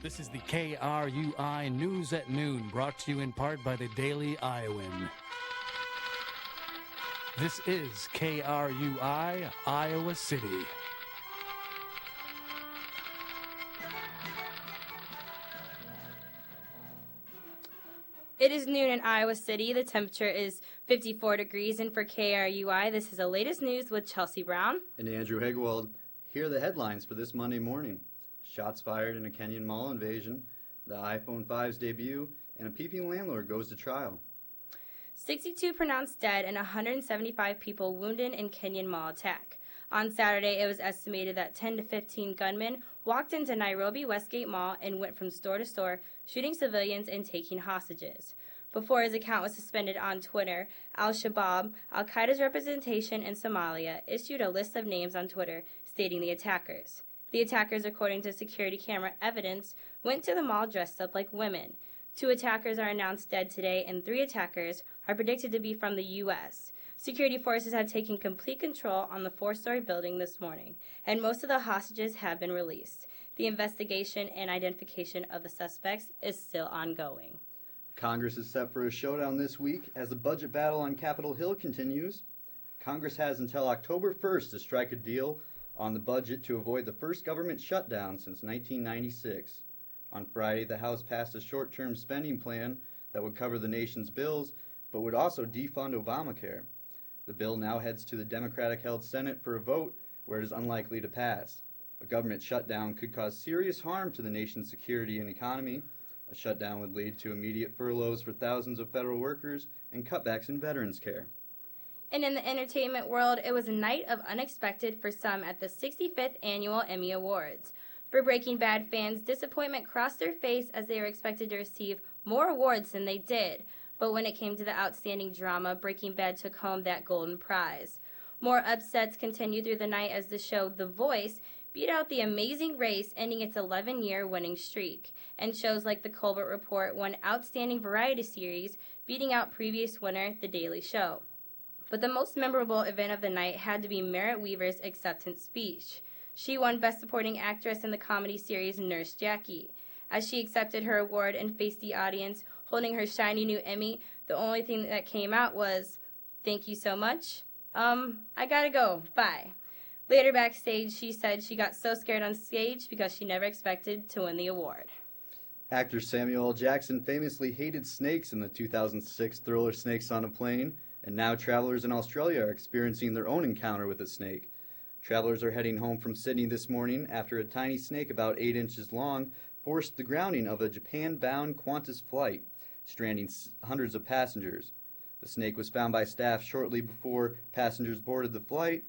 This is the KRUI News at Noon, brought to you in part by the Daily Iowan. This is KRUI, Iowa City. It is noon in Iowa City. The temperature is 54 degrees, and for KRUI, this is the latest news with Chelsea Brown and Andrew Hegwald. Here are the headlines for this Monday morning. Shots fired in a Kenyon Mall invasion, the iPhone 5's debut, and a peeping landlord goes to trial. 62 pronounced dead and 175 people wounded in Kenyon Mall attack. On Saturday, it was estimated that 10 to 15 gunmen walked into Nairobi Westgate Mall and went from store to store, shooting civilians and taking hostages. Before his account was suspended on Twitter, Al-Shabaab, Al-Qaeda's representation in Somalia, issued a list of names on Twitter stating the attackers. The attackers, according to security camera evidence, went to the mall dressed up like women. 2 attackers are announced dead today, and 3 attackers are predicted to be from the U.S. Security forces have taken complete control on the 4-story building this morning, and most of the hostages have been released. The investigation and identification of the suspects is still ongoing. Congress is set for a showdown this week as the budget battle on Capitol Hill continues. Congress has until October 1st to strike a deal on the budget to avoid the first government shutdown since 1996. On Friday, the House passed a short-term spending plan that would cover the nation's bills, but would also defund Obamacare. The bill now heads to the Democratic-held Senate for a vote, where it is unlikely to pass. A government shutdown could cause serious harm to the nation's security and economy. A shutdown would lead to immediate furloughs for thousands of federal workers and cutbacks in veterans care. And in the entertainment world, it was a night of unexpected for some at the 65th Annual Emmy Awards. For Breaking Bad fans, disappointment crossed their face as they were expected to receive more awards than they did. But when it came to the outstanding drama, Breaking Bad took home that golden prize. More upsets continued through the night as the show The Voice beat out The Amazing Race, ending its 11-year winning streak. And shows like The Colbert Report won Outstanding Variety Series, beating out previous winner The Daily Show. But the most memorable event of the night had to be Merritt Wever's acceptance speech. She won Best Supporting Actress in the comedy series Nurse Jackie. As she accepted her award and faced the audience holding her shiny new Emmy, the only thing that came out was, "Thank you so much. I gotta go. Bye." Later backstage, she said she got so scared on stage because she never expected to win the award. Actor Samuel L. Jackson famously hated snakes in the 2006 thriller Snakes on a Plane, and now travelers in Australia are experiencing their own encounter with a snake. Travelers are heading home from Sydney this morning after a tiny snake about 8 inches long forced the grounding of a Japan-bound Qantas flight, stranding hundreds of passengers. The snake was found by staff shortly before passengers boarded the flight,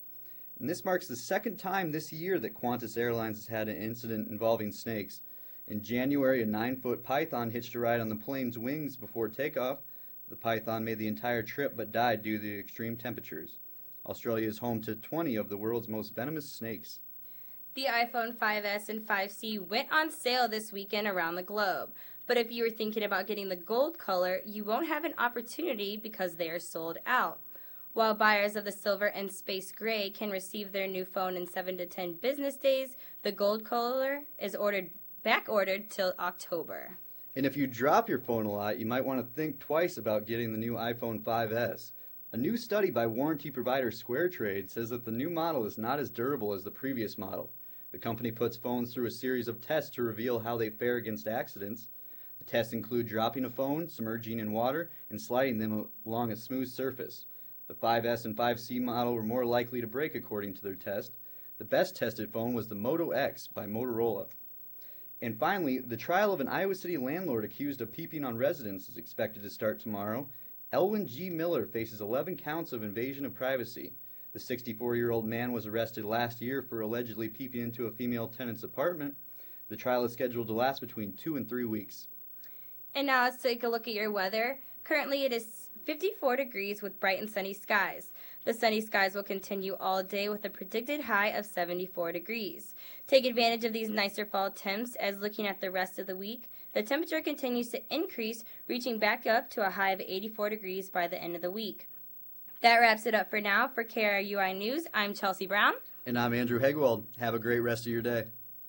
and this marks the second time this year that Qantas Airlines has had an incident involving snakes. In January, a 9-foot python hitched a ride on the plane's wings before takeoff. The python made the entire trip but died due to the extreme temperatures. Australia is home to 20 of the world's most venomous snakes. The iPhone 5S and 5C went on sale this weekend around the globe. But if you were thinking about getting the gold color, you won't have an opportunity because they are sold out. While buyers of the silver and space gray can receive their new phone in 7 to 10 business days, the gold color is back-ordered till October. And if you drop your phone a lot, you might want to think twice about getting the new iPhone 5S. A new study by warranty provider SquareTrade says that the new model is not as durable as the previous model. The company puts phones through a series of tests to reveal how they fare against accidents. The tests include dropping a phone, submerging in water, and sliding them along a smooth surface. The 5S and 5C model were more likely to break according to their test. The best tested phone was the Moto X by Motorola. And finally, the trial of an Iowa City landlord accused of peeping on residents is expected to start tomorrow. Elwin G. Miller faces 11 counts of invasion of privacy. The 64-year-old man was arrested last year for allegedly peeping into a female tenant's apartment. The trial is scheduled to last between 2 and 3 weeks. And now let's take a look at your weather. Currently it is 54 degrees with bright and sunny skies. The sunny skies will continue all day with a predicted high of 74 degrees. Take advantage of these nicer fall temps as looking at the rest of the week, the temperature continues to increase, reaching back up to a high of 84 degrees by the end of the week. That wraps it up for now. For KRUI News, I'm Chelsea Brown. And I'm Andrew Hegwald. Have a great rest of your day.